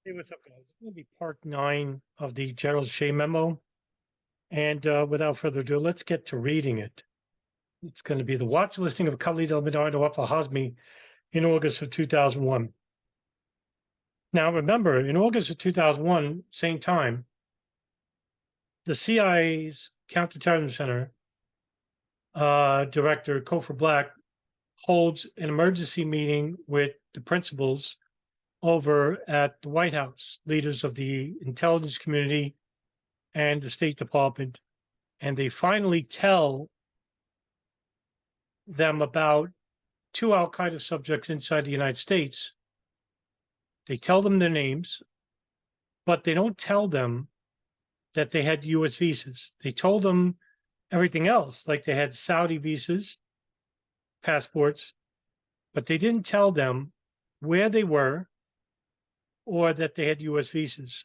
Hey, what's up, guys? It's going to be part 9 of the Gerald Shea memo. And without further ado, let's get to reading it. It's going to be the watch listing of Khaled al-Mihdhar, Nawaf, al-Hazmi in August of 2001. Now, remember, in August of 2001, same time, the CIA's Counterterrorism Center director, Kofor Black, holds an emergency meeting with the principals over at the White House, leaders of the intelligence community and the State Department, and they finally tell them about 2 al-Qaeda subjects inside the United States. They tell them their names, but they don't tell them that they had U.S. visas. They told them everything else, like they had Saudi visas, passports, but they didn't tell them where they were or that they had U.S. visas.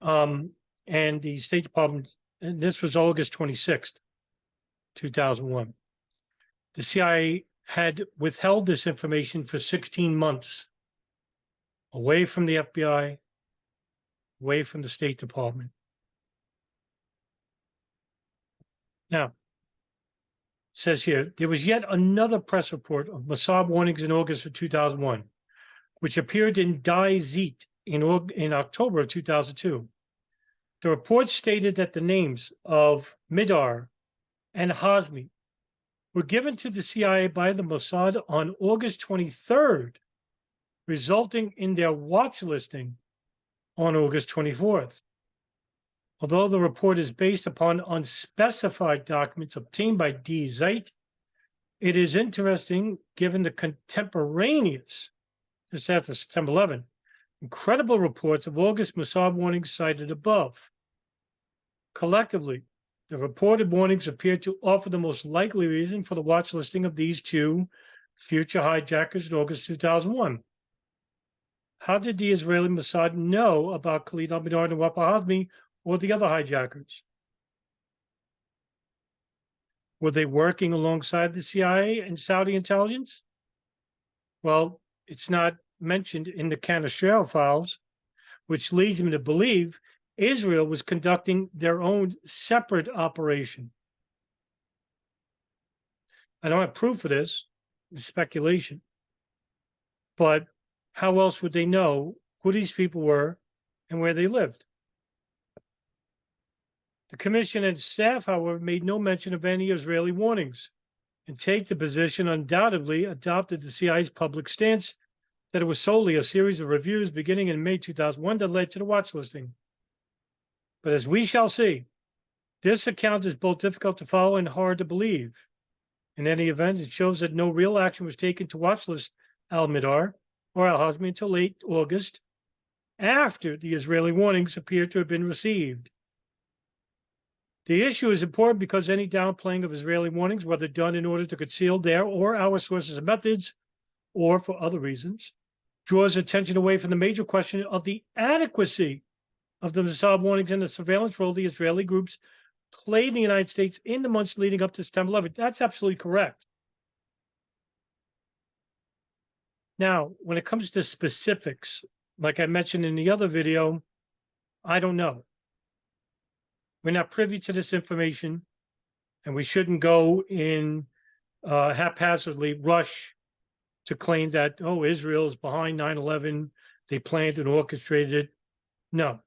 And the State Department, and this was August 26th, 2001. The CIA had withheld this information for 16 months, away from the FBI, away from the State Department. Now, it says here, there was yet another press report of Mossad warnings in August of 2001, which appeared in Die Zeit in October of 2002. The report stated that the names of Mihdhar and Hazmi were given to the CIA by the Mossad on August 23rd, resulting in their watch listing on August 24th. Although the report is based upon unspecified documents obtained by Die Zeit, it is interesting given the contemporaneous, just after September 11, incredible reports of August Mossad warnings cited above. Collectively, the reported warnings appear to offer the most likely reason for the watch listing of these 2 future hijackers in August 2001. How did the Israeli Mossad know about Khaled al-Mihdhar, Nawaf, al-Hazmi, or the other hijackers? Were they working alongside the CIA and Saudi intelligence? Well, it's not mentioned in the Canistrell files, which leads me to believe Israel was conducting their own separate operation. I don't have proof for this, it's speculation. But how else would they know who these people were and where they lived? The commission and staff, however, made no mention of any Israeli warnings and take the position undoubtedly adopted the CIA's public stance that it was solely a series of reviews beginning in May 2001 that led to the watch listing. But as we shall see, this account is both difficult to follow and hard to believe. In any event, it shows that no real action was taken to watch list al-Mihdhar or al-Hazmi until late August, after the Israeli warnings appear to have been received. The issue is important because any downplaying of Israeli warnings, whether done in order to conceal their or our sources and methods, or for other reasons, draws attention away from the major question of the adequacy of the Mossad warnings and the surveillance role the Israeli groups played in the United States in the months leading up to September 11th. That's absolutely correct. Now, when it comes to specifics, like I mentioned in the other video, I don't know. We're not privy to this information, and we shouldn't go in haphazardly rush to claim that, oh, Israel is behind 9/11, they planned and orchestrated it. No,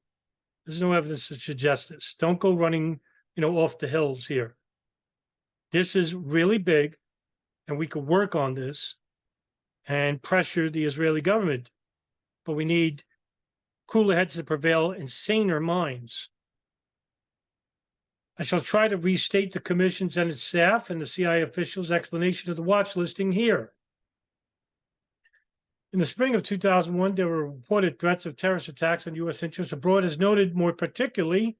there's no evidence to suggest this. Don't go running, off the hills here. This is really big, and we could work on this and pressure the Israeli government, but we need cooler heads to prevail and saner minds. I shall try to restate the commission's and its staff and the CIA officials' explanation of the watch listing here. In the spring of 2001, there were reported threats of terrorist attacks on U.S. interests abroad, as noted more particularly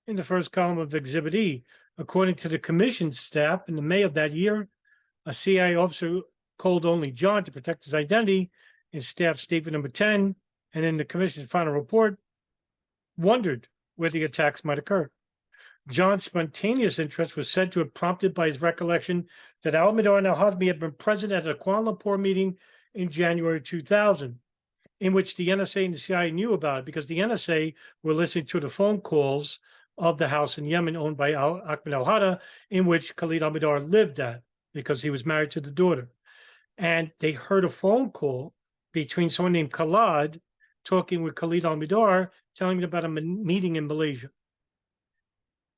in the first column of Exhibit E. According to the commission's staff, in May of that year, a CIA officer called only John to protect his identity in staff statement number 10, and in the commission's final report, wondered where the attacks might occur. John's spontaneous interest was said to have prompted by his recollection that al-Mihdhar and al-Hazmi had been present at a Kuala Lumpur meeting in January 2000, in which the NSA and the CIA knew about it, because the NSA were listening to the phone calls of the house in Yemen owned by Ahmed al-Hada, in which Khaled al-Mihdhar lived at, because he was married to the daughter. And they heard a phone call between someone named Khaled talking with Khaled al-Mihdhar, telling them about a meeting in Malaysia.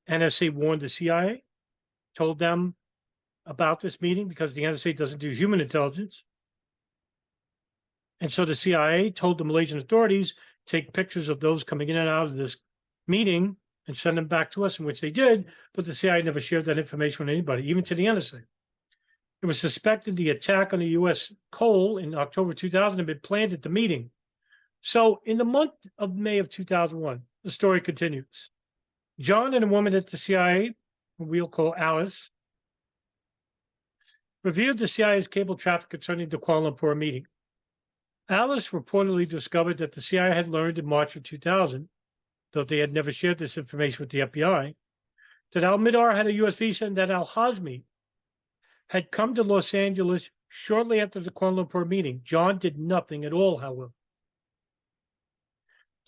NSA warned the CIA, told them about this meeting because the NSA doesn't do human intelligence. And so the CIA told the Malaysian authorities, take pictures of those coming in and out of this meeting and send them back to us, in which they did, but the CIA never shared that information with anybody, even to the NSA. It was suspected the attack on the U.S. coal in October 2000 had been planned at the meeting. So in the month of May of 2001, the story continues. John and a woman at the CIA, who we'll call Alice, reviewed the CIA's cable traffic concerning the Kuala Lumpur meeting. Alice reportedly discovered that the CIA had learned in March of 2000, though they had never shared this information with the FBI, that al-Mihdhar had a U.S. visa and that al-Hazmi had come to Los Angeles shortly after the Kuala Lumpur meeting. John did nothing at all, however.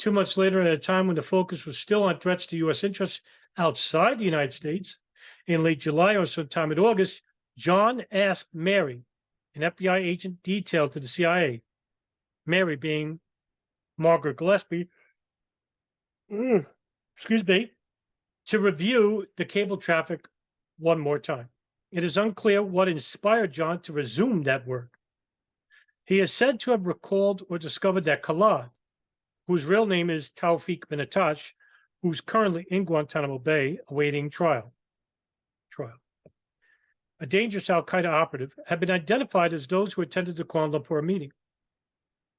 2 months later, at a time when the focus was still on threats to U.S. interests outside the United States, in late July or sometime in August, John asked Mary, an FBI agent detailed to the CIA, Mary being Margaret Gillespie, excuse me, to review the cable traffic one more time. It is unclear what inspired John to resume that work. He is said to have recalled or discovered that Khaled, whose real name is Tawfiq Minatash, who's currently in Guantanamo Bay awaiting trial. A dangerous al-Qaeda operative, had been identified as those who attended the Kuala Lumpur meeting.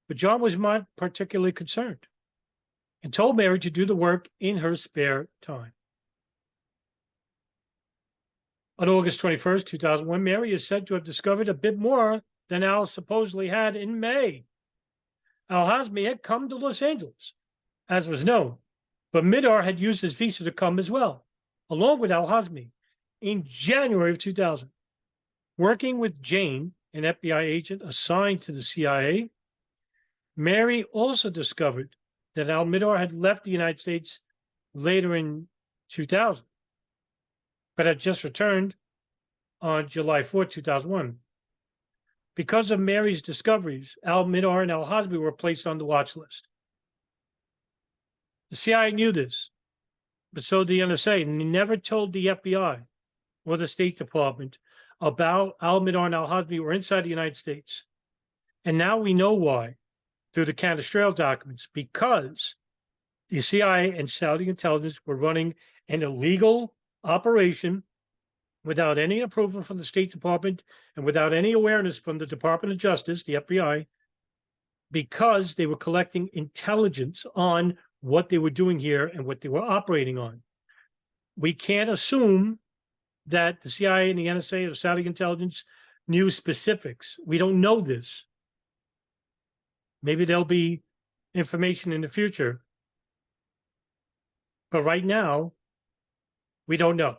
But John was not particularly concerned and told Mary to do the work in her spare time. On August 21st, 2001, Mary is said to have discovered a bit more than Al supposedly had in May. Al-Hazmi had come to Los Angeles, as was known, but Mihdhar had used his visa to come as well, along with al-Hazmi, in January of 2000. Working with Jane, an FBI agent assigned to the CIA, Mary also discovered that al-Mihdhar had left the United States later in 2000, but had just returned on July 4, 2001. Because of Mary's discoveries, al-Mihdhar and al-Hazmi were placed on the watch list. The CIA knew this, but so did the NSA, and they never told the FBI or the State Department about al-Mihdhar and al-Hazmi were inside the United States. And now we know why, through the Candace documents, because the CIA and Saudi intelligence were running an illegal operation without any approval from the State Department and without any awareness from the Department of Justice, the FBI, because they were collecting intelligence on what they were doing here and what they were operating on. We can't assume that the CIA and the NSA or Saudi intelligence knew specifics. We don't know this. Maybe there'll be information in the future. But right now, we don't know.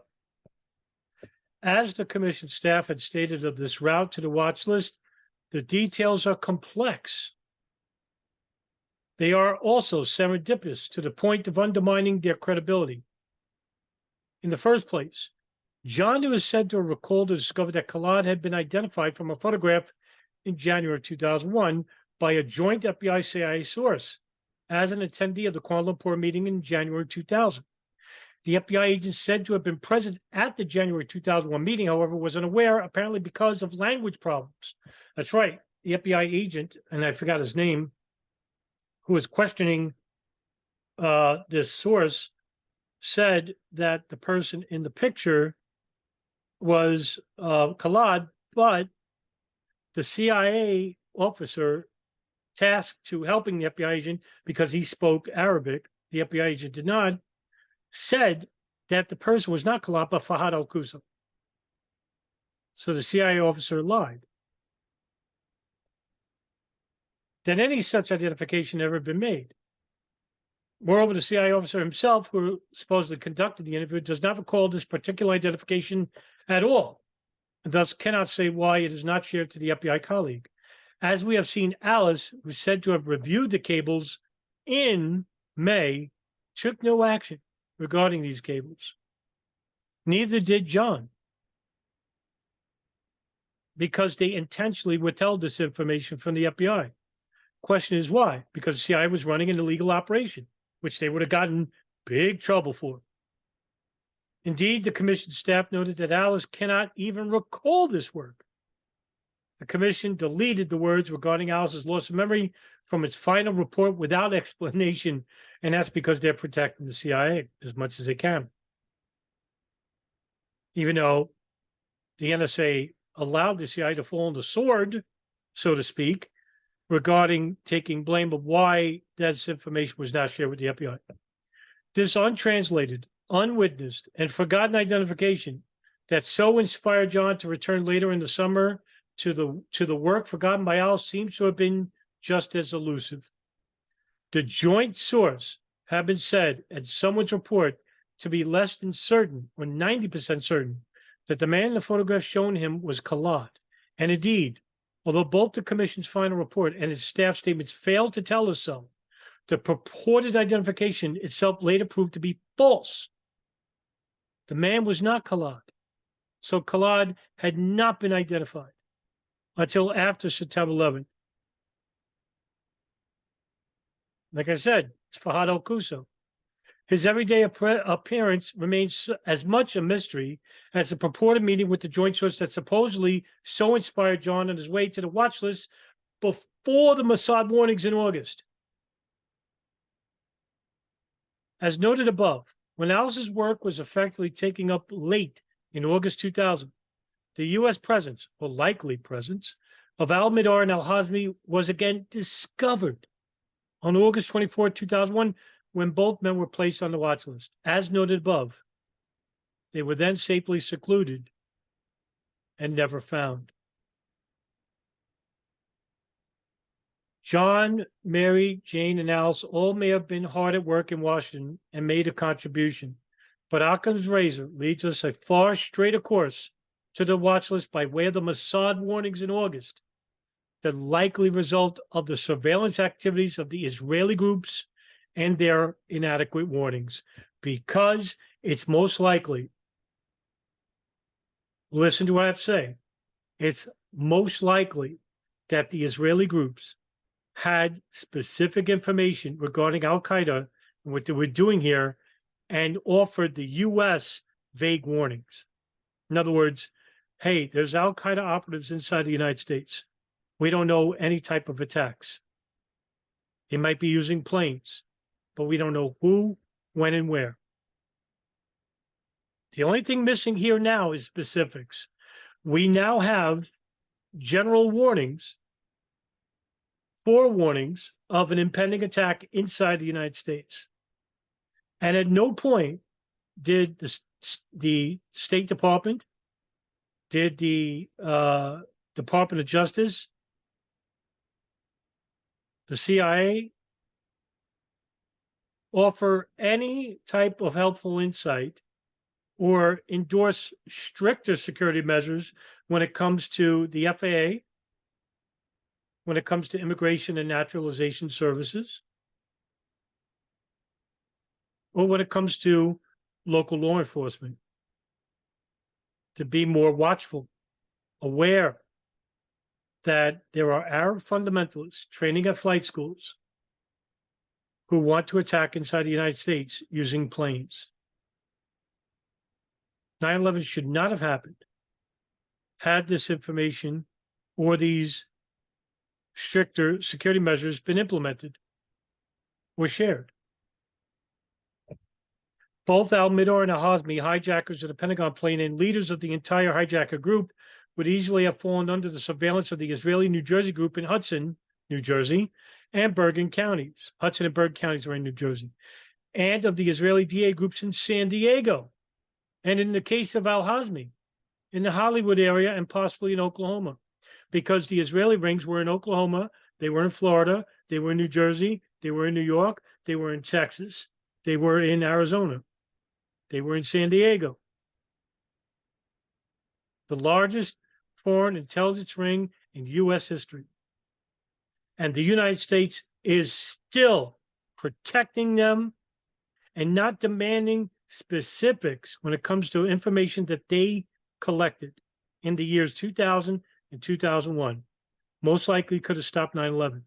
As the commission staff had stated of this route to the watch list, the details are complex. They are also serendipitous to the point of undermining their credibility. In the first place, John is said to have recalled or discovered that Khaled had been identified from a photograph in January 2001 by a joint FBI-CIA source as an attendee of the Kuala Lumpur meeting in January 2000. The FBI agent said to have been present at the January 2001 meeting, however, was unaware, apparently because of language problems. That's right. The FBI agent, and I forgot his name, who was questioning this source, said that the person in the picture was Khaled, but the CIA officer tasked to helping the FBI agent, because he spoke Arabic, the FBI agent did not, said that the person was not Khaled, but Fahad al-Qusam. So the CIA officer lied. Then any such identification never been made. Moreover, the CIA officer himself, who supposedly conducted the interview, does not recall this particular identification at all, and thus cannot say why it is not shared to the FBI colleague. As we have seen, Alice, who's said to have reviewed the cables in May, took no action regarding these cables. Neither did John, because they intentionally withheld this information from the FBI. Question is why? Because the CIA was running an illegal operation, which they would have gotten big trouble for. Indeed, the commission staff noted that Alice cannot even recall this work. The commission deleted the words regarding Alice's loss of memory from its final report without explanation, and that's because they're protecting the CIA as much as they can. Even though the NSA allowed the CIA to fall on the sword, so to speak, regarding taking blame of why this information was not shared with the FBI. This untranslated, unwitnessed, and forgotten identification that so inspired John to return later in the summer to the work forgotten by Alice seems to have been just as elusive. The joint source had been said at someone's report to be less than certain, or 90% certain, that the man in the photograph shown him was Khaled. And indeed, although both the commission's final report and its staff statements failed to tell us so, the purported identification itself later proved to be false. The man was not Khaled. So Khaled had not been identified until after September 11th. Like I said, it's Fahad al-Quso. His everyday appearance remains as much a mystery as the purported meeting with the joint source that supposedly so inspired John on his way to the watch list before the Mossad warnings in August. As noted above, when Alice's work was effectively taken up late in August 2000, the U.S. presence, or likely presence, of al-Mihdhar and al-Hazmi was again discovered on August 24, 2001, when both men were placed on the watch list. As noted above, they were then safely secluded and never found. John, Mary, Jane, and Alice all may have been hard at work in Washington and made a contribution, but Occam's razor leads us a far straighter course to the watch list by way of the Mossad warnings in August, the likely result of the surveillance activities of the Israeli groups and their inadequate warnings, because it's most likely, listen to what I have to say, it's most likely that the Israeli groups had specific information regarding al-Qaeda and what they were doing here and offered the U.S. vague warnings. In other words, hey, there's al-Qaeda operatives inside the United States. We don't know any type of attacks. They might be using planes, but we don't know who, when, and where. The only thing missing here now is specifics. We now have general warnings, forewarnings of an impending attack inside the United States. And at no point did the State Department, did the Department of Justice, the CIA, offer any type of helpful insight or endorse stricter security measures when it comes to the FAA, when it comes to immigration and naturalization services, or when it comes to local law enforcement, to be more watchful, aware that there are Arab fundamentalists training at flight schools who want to attack inside the United States using planes. 9/11 should not have happened had this information or these stricter security measures been implemented or shared. Both al-Mihdhar and al-Hazmi, hijackers of the Pentagon plane and leaders of the entire hijacker group, would easily have fallen under the surveillance of the Israeli New Jersey group in Hudson, New Jersey, and Bergen counties. Hudson and Bergen counties are in New Jersey, and of the Israeli DA groups in San Diego. And in the case of al-Hazmi, in the Hollywood area and possibly in Oklahoma, because the Israeli rings were in Oklahoma, they were in Florida, they were in New Jersey, they were in New York, they were in Texas, they were in Arizona, they were in San Diego. The largest foreign intelligence ring in U.S. history. And the United States is still protecting them and not demanding specifics when it comes to information that they collected in the years 2000 and 2001. Most likely could have stopped 9/11.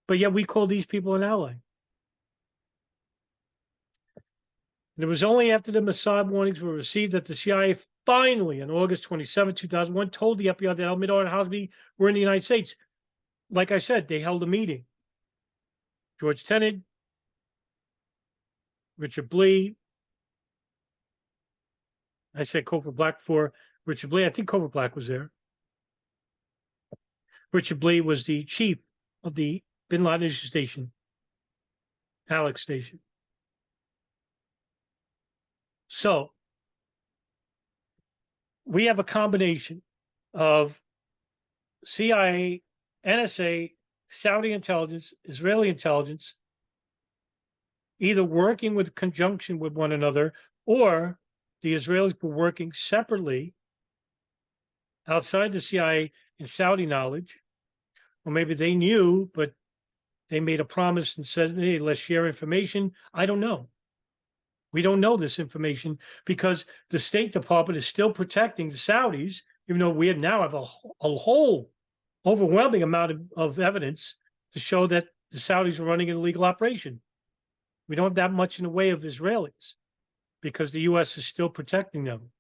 But yet we call these people an ally. And it was only after the Mossad warnings were received that the CIA finally, on August 27, 2001, told the FBI that al-Mihdhar and al-Hazmi were in the United States. Like I said, they held a meeting. George Tenet, Richard Blee. I said Covert Black before Richard Blee. I think Covert Black was there. Richard Blee was the chief of the Bin Laden station, Alex station. So we have a combination of CIA, NSA, Saudi intelligence, Israeli intelligence, either working with conjunction with one another, or the Israelis were working separately outside the CIA and Saudi knowledge, or maybe they knew, but they made a promise and said, hey, let's share information. I don't know. We don't know this information because the State Department is still protecting the Saudis, even though we now have a whole overwhelming amount of evidence to show that the Saudis are running an illegal operation. We don't have that much in the way of Israelis because the U.S. is still protecting them.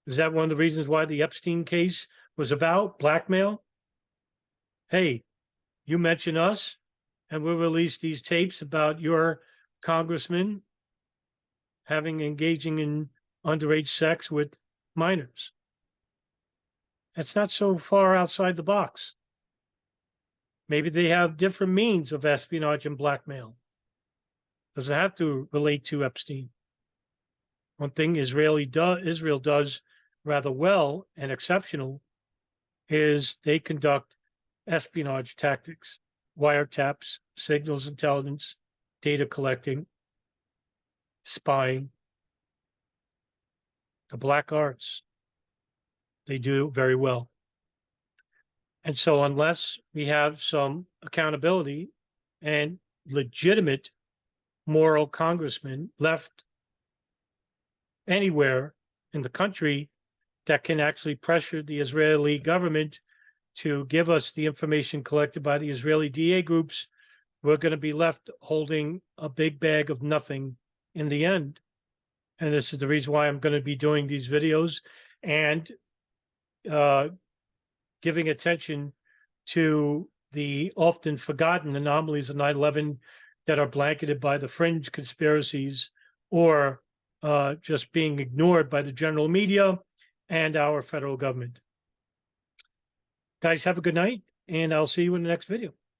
Is that one of the reasons why the Epstein case was about blackmail? Hey, you mention us and we'll release these tapes about your congressman engaging in underage sex with minors. That's not so far outside the box. Maybe they have different means of espionage and blackmail. Doesn't have to relate to Epstein. One thing Israel does rather well and exceptional is they conduct espionage tactics, wiretaps, signals intelligence, data collecting, spying, the black arts. They do very well. And so unless we have some accountability and legitimate moral congressmen left anywhere in the country that can actually pressure the Israeli government to give us the information collected by the Israeli DA groups, we're going to be left holding a big bag of nothing in the end. And this is the reason why I'm going to be doing these videos and giving attention to the often forgotten anomalies of 9/11 that are blanketed by the fringe conspiracies or just being ignored by the general media and our federal government. Guys, have a good night, and I'll see you in the next video.